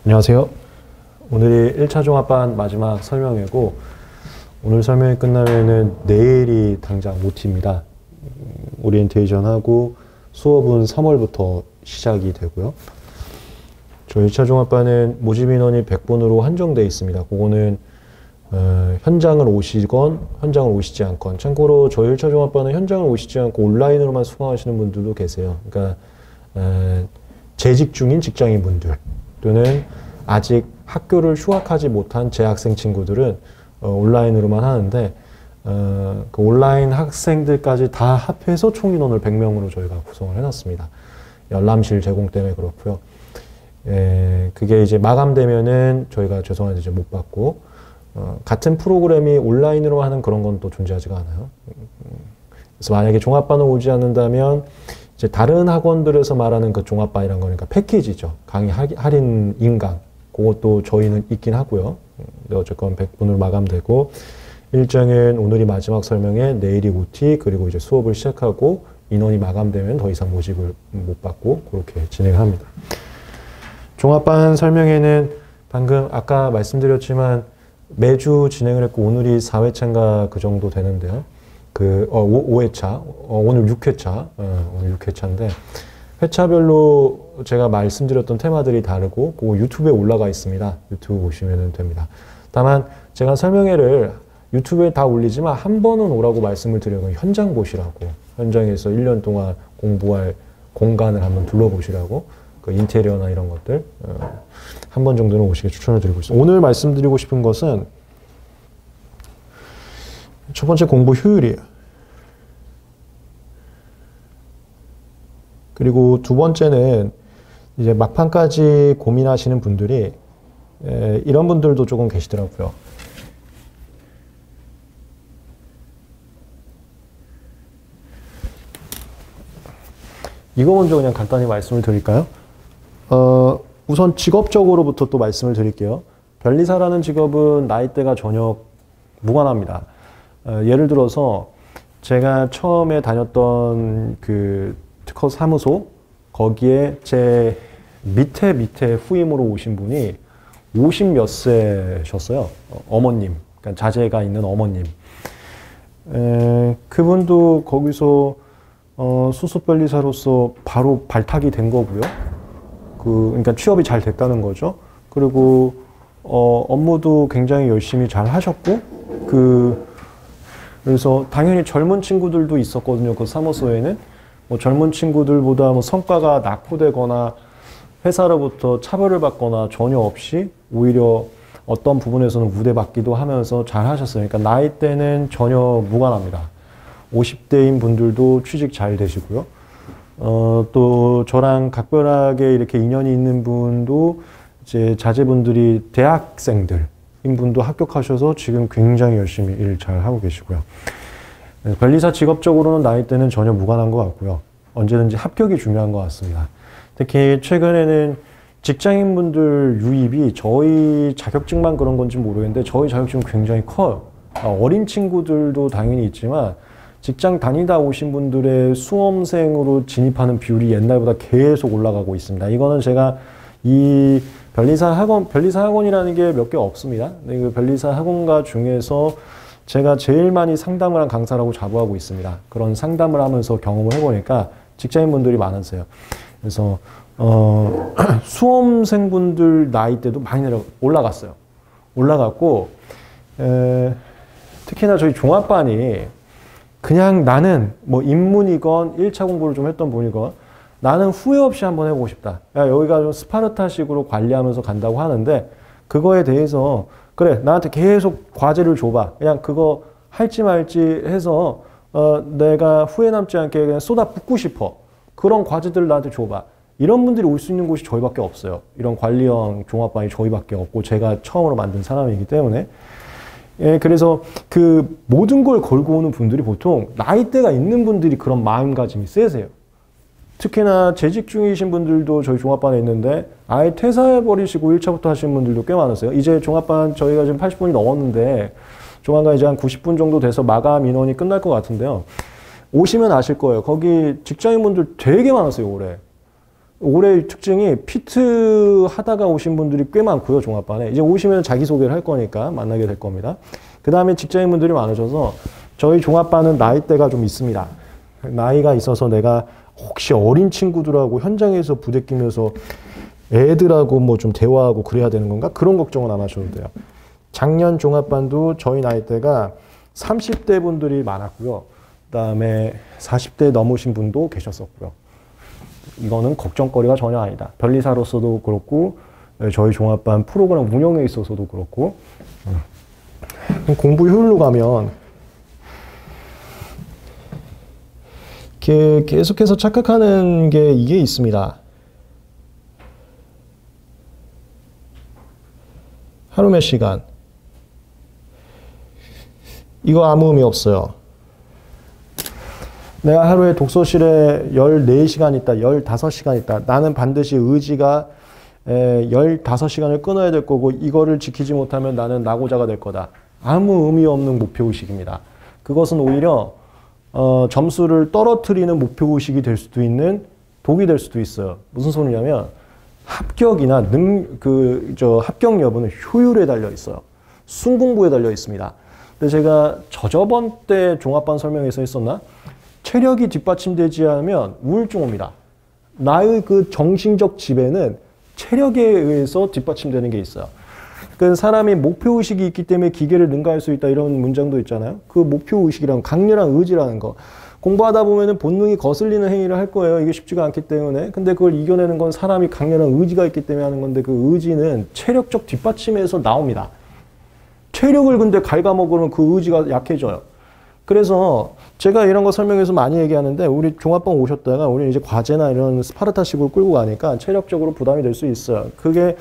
안녕하세요. 오늘이 1차 종합반 마지막 설명회고, 오늘 설명이 끝나면은 내일이 당장 OT입니다. 오리엔테이션하고 수업은 3월부터 시작이 되고요. 저희 1차 종합반은 모집 인원이 100분으로 한정되어 있습니다. 그거는 현장을 오시건 현장을 오시지 않건, 참고로 저희 1차 종합반은 현장을 오시지 않고 온라인으로만 수강하시는 분들도 계세요. 그러니까 재직 중인 직장인 분들 또는 아직 학교를 휴학하지 못한 재학생 친구들은 온라인으로만 하는데, 그 온라인 학생들까지 다 합해서 총 인원을 100명으로 저희가 구성을 해놨습니다. 열람실 제공 때문에 그렇고요. 그게 이제 마감되면은 저희가 죄송한데 이제 못 받고, 같은 프로그램이 온라인으로 하는 그런 건 또 존재하지가 않아요. 그래서 만약에 종합반을 오지 않는다면 이제 다른 학원들에서 말하는 그 종합반이란 거니까 패키지죠. 강의 할인 인강. 그것도 저희는 있긴 하고요. 근데 어쨌건 100분으로 마감되고, 일정은 오늘이 마지막 설명에 내일이 OT, 그리고 이제 수업을 시작하고 인원이 마감되면 더 이상 모집을 못 받고 그렇게 진행을 합니다. 종합반 설명회는 방금 아까 말씀드렸지만 매주 진행을 했고, 오늘이 4회차인가 그 정도 되는데요. 5회차, 오늘 6회차, 오늘 6회차인데, 회차별로 제가 말씀드렸던 테마들이 다르고, 그 유튜브에 올라가 있습니다. 유튜브 보시면 됩니다. 다만 제가 설명회를 유튜브에 다 올리지만 한 번은 오라고 말씀을 드려요. 현장 보시라고. 현장에서 1년 동안 공부할 공간을 한번 둘러보시라고. 그 인테리어나 이런 것들 한 번 정도는 오시게 추천을 드리고 있습니다. 오늘 말씀드리고 싶은 것은 첫 번째 공부 효율이에요. 그리고 두 번째는 이제 막판까지 고민하시는 분들이 이런 분들도 조금 계시더라고요. 이거 먼저 그냥 간단히 말씀을 드릴까요? 우선 직업적으로부터 또 말씀을 드릴게요. 변리사라는 직업은 나이대가 전혀 무관합니다. 예를 들어서 제가 처음에 다녔던 그 특허 사무소, 거기에 제 밑에 후임으로 오신 분이 50 몇 세셨어요. 어머님, 그러니까 자제가 있는 어머님. 그분도 거기서 수습변리사로서 바로 발탁이 된 거고요. 그러니까 취업이 잘 됐다는 거죠. 그리고 업무도 굉장히 열심히 잘 하셨고, 그래서 당연히 젊은 친구들도 있었거든요. 그 사무소에는 뭐 젊은 친구들보다 뭐 성과가 낙후되거나 회사로부터 차별을 받거나 전혀 없이 오히려 어떤 부분에서는 우대받기도 하면서 잘 하셨어요. 그러니까 나이대는 전혀 무관합니다. 50대인 분들도 취직 잘 되시고요. 또 저랑 각별하게 이렇게 인연이 있는 분도 이제 자제분들이 대학생들인 분도 합격하셔서 지금 굉장히 열심히 일 잘 하고 계시고요. 변리사 직업적으로는 나이대는 전혀 무관한 것 같고요. 언제든지 합격이 중요한 것 같습니다. 특히 최근에는 직장인분들 유입이 저희 자격증만 그런 건지 모르겠는데 저희 자격증은 굉장히 커요. 어린 친구들도 당연히 있지만 직장 다니다 오신 분들의 수험생으로 진입하는 비율이 옛날보다 계속 올라가고 있습니다. 이거는 제가 이 변리사 학원이라는 게 몇 개 없습니다. 근데 그 변리사 학원가 중에서 제가 제일 많이 상담을 한 강사라고 자부하고 있습니다. 그런 상담을 하면서 경험을 해보니까 직장인분들이 많으세요. 그래서 수험생분들 나이대도 많이 올라갔어요. 올라갔고 특히나 저희 종합반이 그냥 나는 뭐 인문이건 1차 공부를 좀 했던 분이건 나는 후회 없이 한번 해보고 싶다. 야, 여기가 좀 스파르타식으로 관리하면서 간다고 하는데 그거에 대해서 그래 나한테 계속 과제를 줘봐. 그냥 그거 할지 말지 해서 내가 후회 남지 않게 그냥 쏟아붓고 싶어. 그런 과제들 나한테 줘봐. 이런 분들이 올 수 있는 곳이 저희밖에 없어요. 이런 관리형 종합반이 저희밖에 없고 제가 처음으로 만든 사람이기 때문에. 예, 그래서 그 모든 걸 걸고 오는 분들이 보통 나이대가 있는 분들이 그런 마음가짐이 세세요. 특히나 재직 중이신 분들도 저희 종합반에 있는데 아예 퇴사해버리시고 1차부터 하시는 분들도 꽤 많으세요. 이제 종합반 저희가 지금 80분이 넘었는데 조만간 이제 한 90분 정도 돼서 마감 인원이 끝날 것 같은데요. 오시면 아실 거예요. 거기 직장인분들 되게 많았어요, 올해. 올해 특징이 피트 하다가 오신 분들이 꽤 많고요, 종합반에. 이제 오시면 자기소개를 할 거니까 만나게 될 겁니다. 그 다음에 직장인분들이 많으셔서 저희 종합반은 나이대가 좀 있습니다. 나이가 있어서 내가 혹시 어린 친구들하고 현장에서 부대끼면서 애들하고 뭐 좀 대화하고 그래야 되는 건가? 그런 걱정은 안 하셔도 돼요. 작년 종합반도 저희 나이대가 30대 분들이 많았고요. 그 다음에 40대 넘으신 분도 계셨었고요. 이거는 걱정거리가 전혀 아니다. 변리사로서도 그렇고 저희 종합반 프로그램 운영에 있어서도 그렇고 공부 효율로 가면 계속해서 착각하는 게 이게 있습니다. 하루 몇 시간. 이거 아무 의미 없어요. 내가 하루에 독서실에 14시간 있다, 15시간 있다. 나는 반드시 의지가 15시간을 끊어야 될 거고 이거를 지키지 못하면 나는 낙오자가 될 거다. 아무 의미 없는 목표의식입니다. 그것은 오히려 점수를 떨어뜨리는 목표의식이 될 수도 있는 독이 될 수도 있어요. 무슨 소리냐면 합격이나 합격 여부는 효율에 달려 있어요. 순공부에 달려 있습니다. 근데 제가 저저번 때 종합반 설명에서 했었나? 체력이 뒷받침되지 않으면 우울증 옵니다. 나의 그 정신적 지배는 체력에 의해서 뒷받침되는 게 있어요. 그 사람이 목표의식이 있기 때문에 기계를 능가할 수 있다 이런 문장도 있잖아요. 그 목표의식이란 강렬한 의지라는 거. 공부하다 보면은 본능이 거슬리는 행위를 할 거예요. 이게 쉽지가 않기 때문에. 근데 그걸 이겨내는 건 사람이 강렬한 의지가 있기 때문에 하는 건데 그 의지는 체력적 뒷받침에서 나옵니다. 체력을 근데 갉아먹으면 그 의지가 약해져요. 그래서 제가 이런 거 설명해서 많이 얘기하는데 우리 종합반 오셨다가 우리 이제 과제나 이런 스파르타식으로 끌고 가니까 체력적으로 부담이 될 수 있어요. 그게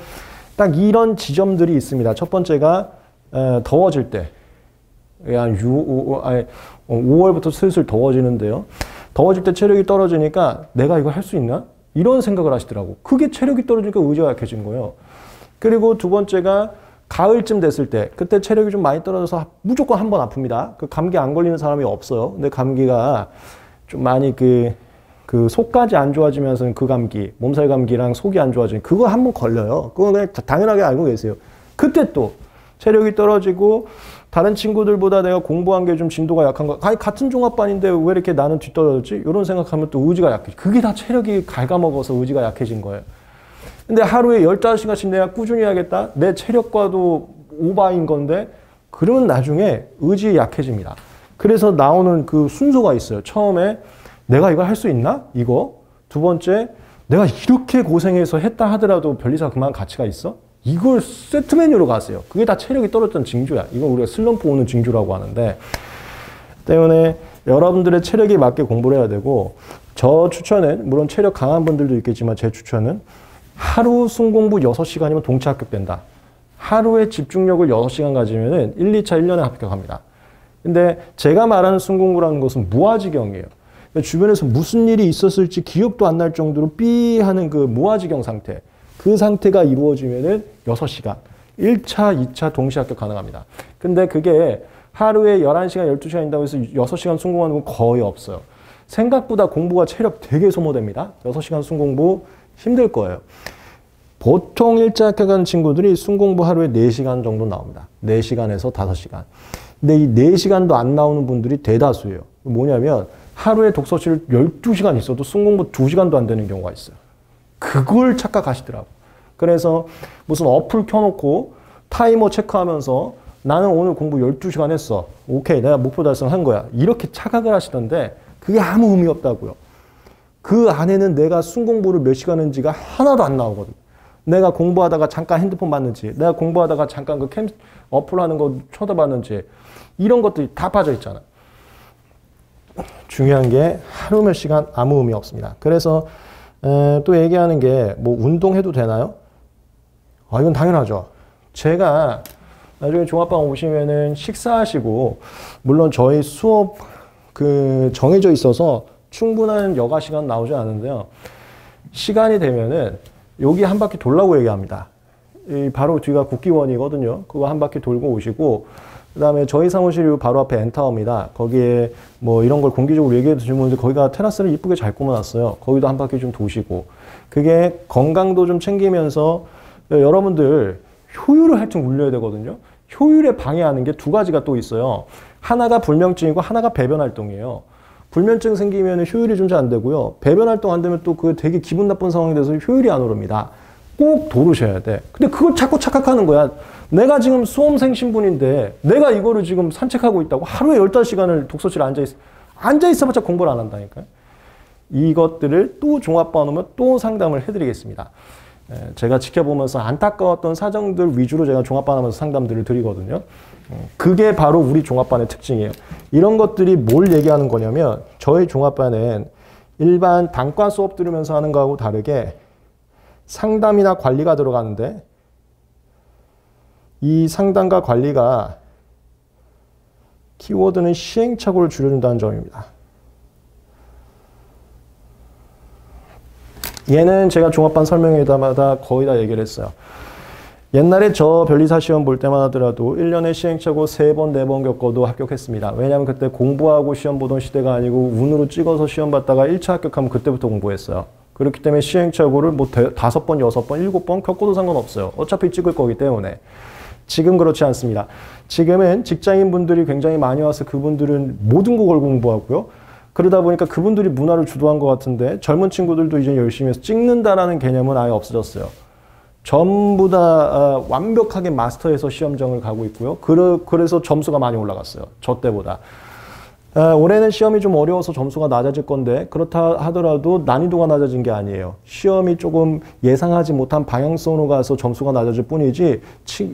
딱 이런 지점들이 있습니다. 첫 번째가 더워질 때. 한 5월부터 슬슬 더워지는데요. 더워질 때 체력이 떨어지니까 내가 이거 할 수 있나? 이런 생각을 하시더라고. 그게 체력이 떨어지니까 의지가 약해진 거예요. 그리고 두 번째가 가을쯤 됐을 때 그때 체력이 좀 많이 떨어져서 무조건 한 번 아픕니다. 그 감기 안 걸리는 사람이 없어요. 근데 감기가 좀 많이 그 속까지 안 좋아지면서 그 감기, 몸살 감기랑 속이 안 좋아지는 그거 한 번 걸려요. 그건 그냥 당연하게 알고 계세요. 그때 또 체력이 떨어지고 다른 친구들보다 내가 공부한 게 좀 진도가 약한 거. 아니 같은 종합반인데 왜 이렇게 나는 뒤떨어졌지? 이런 생각하면 또 의지가 약해져. 그게 다 체력이 갉아먹어서 의지가 약해진 거예요. 근데 하루에 15시간씩 내가 꾸준히 하겠다? 내 체력과도 오바인 건데 그러면 나중에 의지가 약해집니다. 그래서 나오는 그 순서가 있어요. 처음에 내가 이거 할 수 있나? 이거. 두 번째, 내가 이렇게 고생해서 했다 하더라도 변리사 그만 가치가 있어? 이걸 세트 메뉴로 가세요. 그게 다 체력이 떨어졌던 징조야. 이건 우리가 슬럼프 오는 징조라고 하는데 때문에 여러분들의 체력에 맞게 공부를 해야 되고 저 추천은 물론 체력 강한 분들도 있겠지만 제 추천은 하루 순공부 6시간이면 동체 합격된다. 하루에 집중력을 6시간 가지면은 1, 2차 1년에 합격합니다. 근데 제가 말하는 순공부라는 것은 무아지경이에요. 주변에서 무슨 일이 있었을지 기억도 안 날 정도로 삐 하는 그 무아지경 상태. 그 상태가 이루어지면은 6시간. 1차, 2차 동시 합격 가능합니다. 근데 그게 하루에 11시간, 12시간 있다고 해서 6시간 순공하는 건 거의 없어요. 생각보다 공부가 체력 되게 소모됩니다. 6시간 순공부 힘들 거예요. 보통 1차 합격하는 친구들이 순공부 하루에 4시간 정도 나옵니다. 4시간에서 5시간. 근데 이 4시간도 안 나오는 분들이 대다수예요. 뭐냐면 하루에 독서실 12시간 있어도 순공부 2시간도 안 되는 경우가 있어요. 그걸 착각하시더라고. 그래서 무슨 어플 켜놓고 타이머 체크하면서 나는 오늘 공부 12시간 했어. 오케이, 내가 목표 달성한 거야. 이렇게 착각을 하시던데 그게 아무 의미 없다고요. 그 안에는 내가 순공부를 몇 시간 했는지가 하나도 안 나오거든. 내가 공부하다가 잠깐 핸드폰 봤는지, 내가 공부하다가 잠깐 그 어플 하는 거 쳐다봤는지 이런 것들이 다 빠져 있잖아. 중요한 게 하루 몇 시간 아무 의미 없습니다. 그래서 또 얘기하는 게 뭐 운동해도 되나요? 아, 이건 당연하죠. 제가 나중에 종합반 오시면은 식사하시고 물론 저희 수업 정해져 있어서 충분한 여가 시간 나오지 않는데요. 시간이 되면은 여기 한 바퀴 돌라고 얘기합니다. 바로 뒤가 국기원이거든요. 그거 한 바퀴 돌고 오시고 그 다음에 저희 사무실이 바로 앞에 엔타워입니다. 거기에 뭐 이런 걸 공개적으로 얘기해 주시면 거기가 테라스를 이쁘게 잘 꾸며놨어요. 거기도 한 바퀴 좀 도시고. 그게 건강도 좀 챙기면서 여러분들 효율을 하여튼 올려야 되거든요. 효율에 방해하는 게 두 가지가 또 있어요. 하나가 불면증이고 하나가 배변 활동이에요. 불면증 생기면 효율이 좀 잘 안 되고요. 배변 활동 안 되면 또 그 되게 기분 나쁜 상황이 돼서 효율이 안 오릅니다. 꼭 도르셔야 돼. 근데 그걸 자꾸 착각하는 거야. 내가 지금 수험생 신분인데 내가 이거를 지금 산책하고 있다고 하루에 15시간을 독서실에 앉아있어봤자 공부를 안 한다니까요. 이것들을 또 종합반오면 또 상담을 해드리겠습니다. 제가 지켜보면서 안타까웠던 사정들 위주로 제가 종합반하면서 상담들을 드리거든요. 그게 바로 우리 종합반의 특징이에요. 이런 것들이 뭘 얘기하는 거냐면 저희 종합반은 일반 단과 수업 들으면서 하는 거하고 다르게 상담이나 관리가 들어가는데 이 상담과 관리가 키워드는 시행착오를 줄여준다는 점입니다. 얘는 제가 종합반 설명회 때마다 거의 다 얘기를 했어요. 옛날에 저 변리사 시험 볼 때만 하더라도 1년에 시행착오 3번, 4번 겪어도 합격했습니다. 왜냐하면 그때 공부하고 시험 보던 시대가 아니고 운으로 찍어서 시험 봤다가 1차 합격하면 그때부터 공부했어요. 그렇기 때문에 시행착오를 뭐 5번, 6번, 7번 겪어도 상관없어요. 어차피 찍을 거기 때문에. 지금 그렇지 않습니다. 지금은 직장인분들이 굉장히 많이 와서 그분들은 모든 곡을 공부하고요. 그러다 보니까 그분들이 문화를 주도한 것 같은데 젊은 친구들도 이제 열심히 해서 찍는다라는 개념은 아예 없어졌어요. 전부 다 완벽하게 마스터해서 시험장을 가고 있고요. 그래서 점수가 많이 올라갔어요. 저 때보다. 올해는 시험이 좀 어려워서 점수가 낮아질 건데 그렇다 하더라도 난이도가 낮아진 게 아니에요. 시험이 조금 예상하지 못한 방향성으로 가서 점수가 낮아질 뿐이지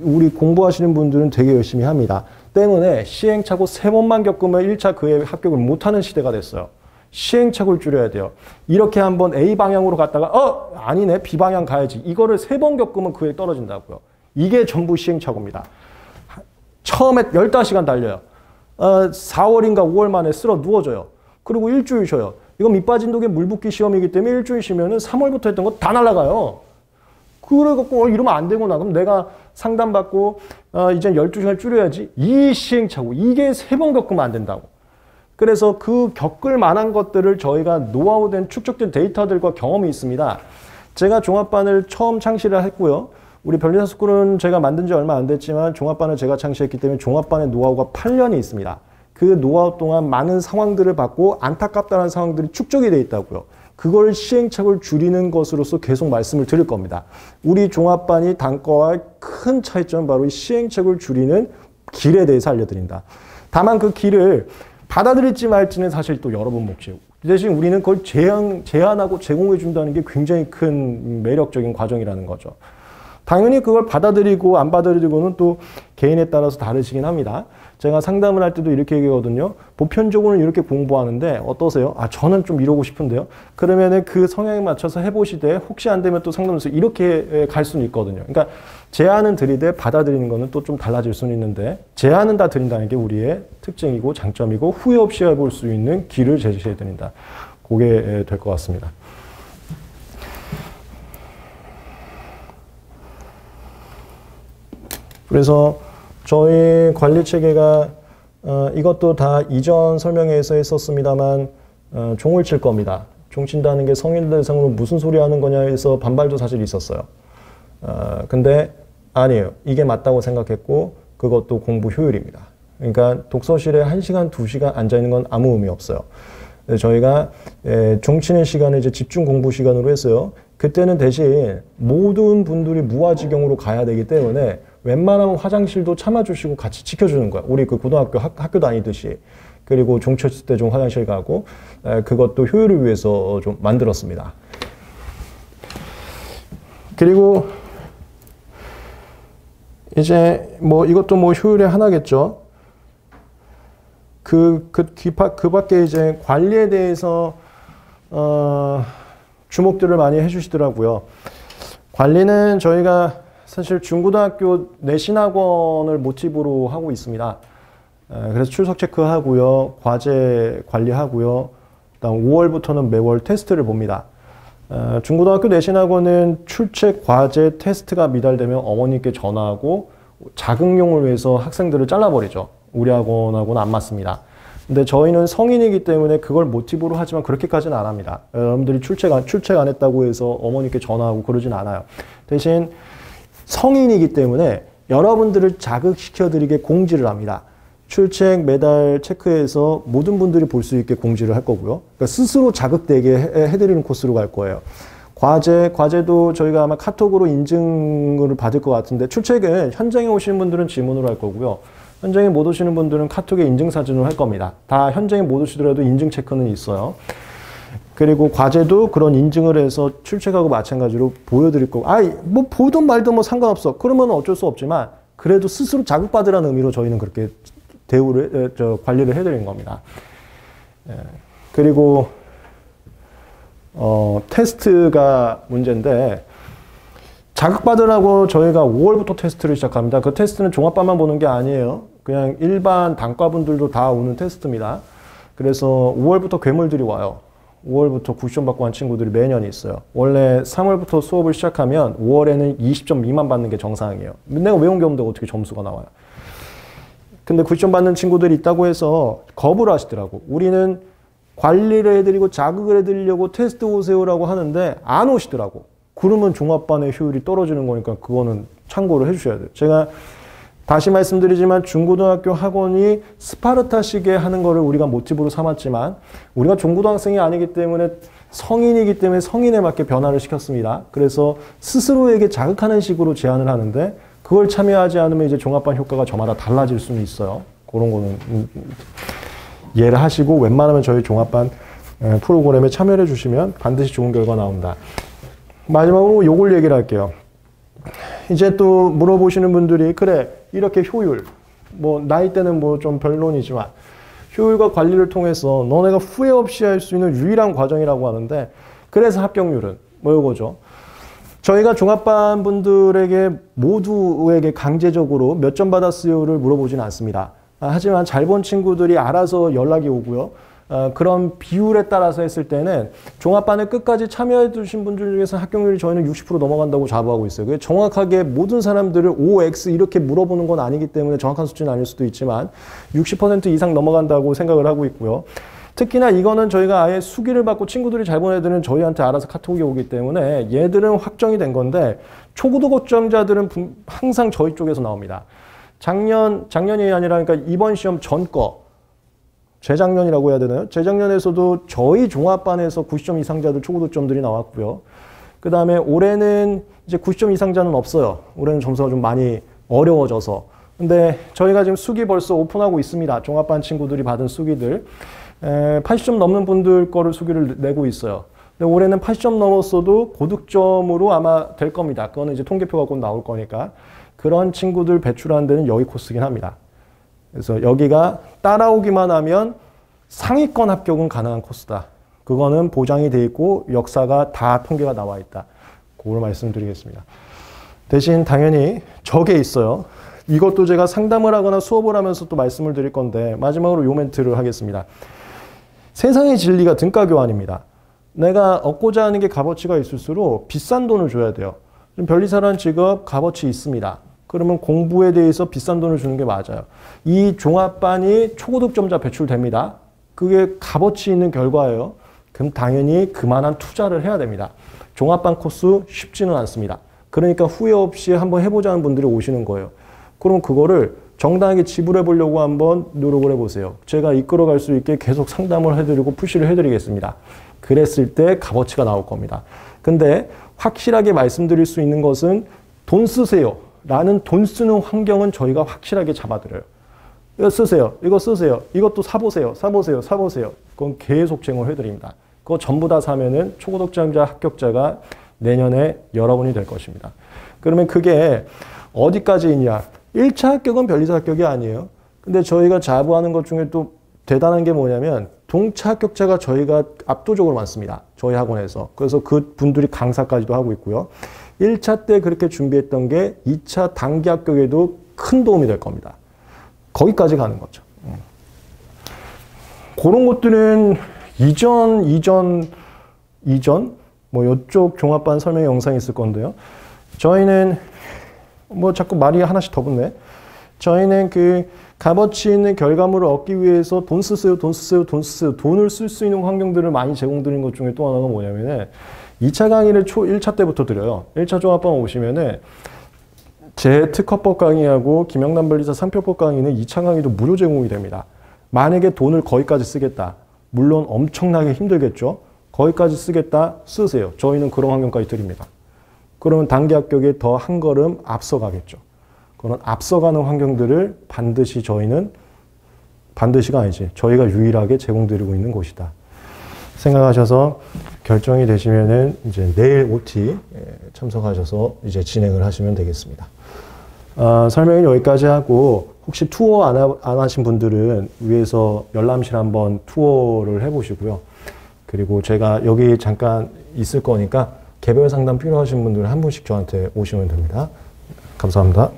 우리 공부하시는 분들은 되게 열심히 합니다. 때문에 시행착오 3번만 겪으면 1차 그에 합격을 못하는 시대가 됐어요. 시행착오를 줄여야 돼요. 이렇게 한번 A 방향으로 갔다가 아니네 B 방향 가야지. 이거를 3번 겪으면 그에 떨어진다고요. 이게 전부 시행착오입니다. 처음에 15시간 달려요. 4월인가 5월 만에 쓸어 누워져요. 그리고 일주일 쉬어요. 이건 밑빠진 독에 물 붓기 시험이기 때문에 일주일 쉬면은 3월부터 했던 거 다 날아가요. 그래갖고 이러면 안 되구나. 그럼 내가 상담받고 이제 12시간 줄여야지. 이 시행착오. 이게 3번 겪으면 안 된다고. 그래서 그 겪을 만한 것들을 저희가 노하우된 축적된 데이터들과 경험이 있습니다. 제가 종합반을 처음 창시를 했고요. 우리 변리사 스쿨은 제가 만든 지 얼마 안 됐지만 종합반을 제가 창시했기 때문에 종합반의 노하우가 8년이 있습니다. 그 노하우 동안 많은 상황들을 봤고 안타깝다는 상황들이 축적이 돼 있다고요. 그걸 시행착오를 줄이는 것으로서 계속 말씀을 드릴 겁니다. 우리 종합반이 단과와의 큰 차이점은 바로 이 시행착오를 줄이는 길에 대해서 알려드린다. 다만 그 길을 받아들일지 말지는 사실 또 여러분 몫이에요. 대신 우리는 그걸 제안하고 제공해 준다는 게 굉장히 큰 매력적인 과정이라는 거죠. 당연히 그걸 받아들이고 안 받아들이고는 또 개인에 따라서 다르시긴 합니다. 제가 상담을 할 때도 이렇게 얘기하거든요. 보편적으로는 이렇게 공부하는데 어떠세요? 저는 좀 이러고 싶은데요. 그러면은 그 성향에 맞춰서 해보시되 혹시 안 되면 또 상담에서 이렇게 갈 수는 있거든요. 그러니까 제안은 드리되 받아들이는 거는 또 좀 달라질 수는 있는데 제안은 다 드린다는 게 우리의 특징이고 장점이고 후회 없이 해볼 수 있는 길을 제시해 드린다. 그게 될 것 같습니다. 그래서 저희 관리체계가 이것도 다 이전 설명회에서 했었습니다만 종을 칠 겁니다. 종 친다는 게 성인들 대상으로 무슨 소리 하는 거냐 해서 반발도 사실 있었어요. 근데 아니에요. 이게 맞다고 생각했고 그것도 공부 효율입니다. 그러니까 독서실에 1시간, 2시간 앉아있는 건 아무 의미 없어요. 저희가 종 치는 시간을 이제 집중 공부 시간으로 했어요. 그때는 대신 모든 분들이 무아지경으로 가야 되기 때문에 웬만하면 화장실도 참아주시고 같이 지켜주는 거야. 우리 그 고등학교 학교 다니듯이. 그리고 종 쳤을 때 좀 화장실 가고 그것도 효율을 위해서 좀 만들었습니다. 그리고 이제 뭐 이것도 뭐 효율의 하나겠죠. 그 밖에 이제 관리에 대해서 주목들을 많이 해주시더라고요. 관리는 저희가 사실 중고등학교 내신학원을 모티브로 하고 있습니다. 그래서 출석 체크하고요. 과제 관리하고요. 그다음 5월부터는 매월 테스트를 봅니다. 중고등학교 내신학원은 출첵, 과제, 테스트가 미달되면 어머님께 전화하고 자극용을 위해서 학생들을 잘라버리죠. 우리 학원하고는 안 맞습니다. 근데 저희는 성인이기 때문에 그걸 모티브로 하지만 그렇게까지는 안 합니다. 여러분들이 출첵 안 했다고 해서 어머니께 전화하고 그러진 않아요. 대신 성인이기 때문에 여러분들을 자극시켜드리게 공지를 합니다. 출첵 매달 체크해서 모든 분들이 볼 수 있게 공지를 할 거고요. 그러니까 스스로 자극되게 해드리는 코스로 갈 거예요. 과제도 저희가 아마 카톡으로 인증을 받을 것 같은데 출첵은 현장에 오시는 분들은 지문으로 할 거고요. 현장에 못 오시는 분들은 카톡에 인증사진을 할 겁니다. 다 현장에 못 오시더라도 인증 체크는 있어요. 그리고 과제도 그런 인증을 해서 출첵하고 마찬가지로 보여드릴 거고, 뭐 보든 말든 뭐 상관없어. 그러면 어쩔 수 없지만 그래도 스스로 자극받으라는 의미로 저희는 그렇게 관리를 해드린 겁니다. 그리고 테스트가 문제인데 자극받으라고 저희가 5월부터 테스트를 시작합니다. 그 테스트는 종합반만 보는 게 아니에요. 그냥 일반 단과분들도 다 오는 테스트입니다. 그래서 5월부터 괴물들이 와요. 5월부터 쿠션 받고 한 친구들이 매년 있어요. 원래 3월부터 수업을 시작하면 5월에는 20점 미만 받는 게 정상이에요. 내가 외운 게 없는데 어떻게 점수가 나와요. 근데 쿠션 받는 친구들이 있다고 해서 거부를 하시더라고. 우리는 관리를 해드리고 자극을 해드리려고 테스트 오세요라고 하는데 안 오시더라고. 그러면 종합반의 효율이 떨어지는 거니까 그거는 참고를 해주셔야 돼요. 제가 다시 말씀드리지만 중고등학교 학원이 스파르타식에 하는 거를 우리가 모티브로 삼았지만 우리가 중고등학생이 아니기 때문에 성인이기 때문에 성인에 맞게 변화를 시켰습니다. 그래서 스스로에게 자극하는 식으로 제안을 하는데 그걸 참여하지 않으면 이제 종합반 효과가 저마다 달라질 수는 있어요. 그런 거는 이해를 하시고 웬만하면 저희 종합반 프로그램에 참여해 주시면 반드시 좋은 결과 나옵니다. 마지막으로 요걸 얘기를 할게요. 이제 또 물어보시는 분들이 그래 이렇게 효율 뭐 나이 때는 뭐 좀 별론이지만 효율과 관리를 통해서 너네가 후회 없이 할 수 있는 유일한 과정이라고 하는데 그래서 합격률은 뭐 이거죠. 저희가 종합반 분들에게 모두에게 강제적으로 몇 점 받았어요를 물어보진 않습니다. 하지만 잘 본 친구들이 알아서 연락이 오고요. 그런 비율에 따라서 했을 때는 종합반에 끝까지 참여해 주신 분들 중에서 합격률이 저희는 60% 넘어간다고 자부하고 있어요. 그게 정확하게 모든 사람들을 OX 이렇게 물어보는 건 아니기 때문에 정확한 수치는 아닐 수도 있지만 60% 이상 넘어간다고 생각을 하고 있고요. 특히나 이거는 저희가 아예 수기를 받고 친구들이 잘 본 애들은 저희한테 알아서 카톡이 오기 때문에 얘들은 확정이 된 건데 초고도 거점자들은 항상 저희 쪽에서 나옵니다. 작년이 아니라 그러니까 이번 시험 전 거 재작년이라고 해야 되나요? 재작년에서도 저희 종합반에서 90점 이상자들 초고도점들이 나왔고요. 그 다음에 올해는 이제 90점 이상자는 없어요. 올해는 점수가 좀 많이 어려워져서. 근데 저희가 지금 수기 벌써 오픈하고 있습니다. 종합반 친구들이 받은 수기들. 80점 넘는 분들 거를 수기를 내고 있어요. 근데 올해는 80점 넘었어도 고득점으로 아마 될 겁니다. 그거는 이제 통계표가 곧 나올 거니까. 그런 친구들 배출하는 데는 여기 코스긴 합니다. 그래서 여기가 따라오기만 하면 상위권 합격은 가능한 코스다. 그거는 보장이 돼 있고 역사가 다 통계가 나와 있다. 그걸 말씀드리겠습니다. 대신 당연히 저게 있어요. 이것도 제가 상담을 하거나 수업을 하면서 또 말씀을 드릴 건데 마지막으로 요 멘트를 하겠습니다. 세상의 진리가 등가 교환입니다. 내가 얻고자 하는 게 값어치가 있을수록 비싼 돈을 줘야 돼요. 변리사라는 직업 값어치 있습니다. 그러면 공부에 대해서 비싼 돈을 주는 게 맞아요. 이 종합반이 초고득점자 배출됩니다. 그게 값어치 있는 결과예요. 그럼 당연히 그만한 투자를 해야 됩니다. 종합반 코스 쉽지는 않습니다. 그러니까 후회 없이 한번 해보자는 분들이 오시는 거예요. 그럼 그거를 정당하게 지불해 보려고 한번 노력을 해보세요. 제가 이끌어갈 수 있게 계속 상담을 해드리고 푸시를 해드리겠습니다. 그랬을 때 값어치가 나올 겁니다. 근데 확실하게 말씀드릴 수 있는 것은 돈 쓰세요. 라는 돈 쓰는 환경은 저희가 확실하게 잡아드려요. 이거 쓰세요. 이거 쓰세요. 이것도 사보세요. 사보세요. 사보세요. 그건 계속 제공해드립니다. 그거 전부 다 사면은 초고득점자 합격자가 내년에 여러분이 될 것입니다. 그러면 그게 어디까지 있냐? 1차 합격은 변리사 합격이 아니에요. 근데 저희가 자부하는 것 중에 또 대단한 게 뭐냐면 동차 합격자가 저희가 압도적으로 많습니다. 저희 학원에서. 그래서 그 분들이 강사까지도 하고 있고요. 1차 때 그렇게 준비했던 게 2차 단기 합격에도 큰 도움이 될 겁니다. 거기까지 가는 거죠. 그런 것들은 이전 뭐 이쪽 종합반 설명 영상이 있을 건데요. 저희는 뭐 자꾸 말이 하나씩 더 붙네. 저희는 그 값어치 있는 결과물을 얻기 위해서 돈 쓰세요, 돈 쓰세요, 돈 쓰세요. 돈을 쓸 수 있는 환경들을 많이 제공드리는 것 중에 또 하나가 뭐냐면은 2차 강의를 1차 때부터 드려요. 1차 종합반 오시면은 제 특허법 강의하고 김영남 변리사 상표법 강의는 2차 강의도 무료 제공이 됩니다. 만약에 돈을 거기까지 쓰겠다. 물론 엄청나게 힘들겠죠. 거기까지 쓰겠다. 쓰세요. 저희는 그런 환경까지 드립니다. 그러면 단기 합격에 더 한 걸음 앞서가겠죠. 그런 앞서가는 환경들을 반드시가 아니지. 저희가 유일하게 제공드리고 있는 곳이다. 생각하셔서 결정이 되시면은 이제 내일 OT 참석하셔서 이제 진행을 하시면 되겠습니다. 설명은 여기까지 하고 혹시 투어 안 하신 분들은 위에서 열람실 한번 투어를 해보시고요. 그리고 제가 여기 잠깐 있을 거니까 개별 상담 필요하신 분들은 한 분씩 저한테 오시면 됩니다. 감사합니다.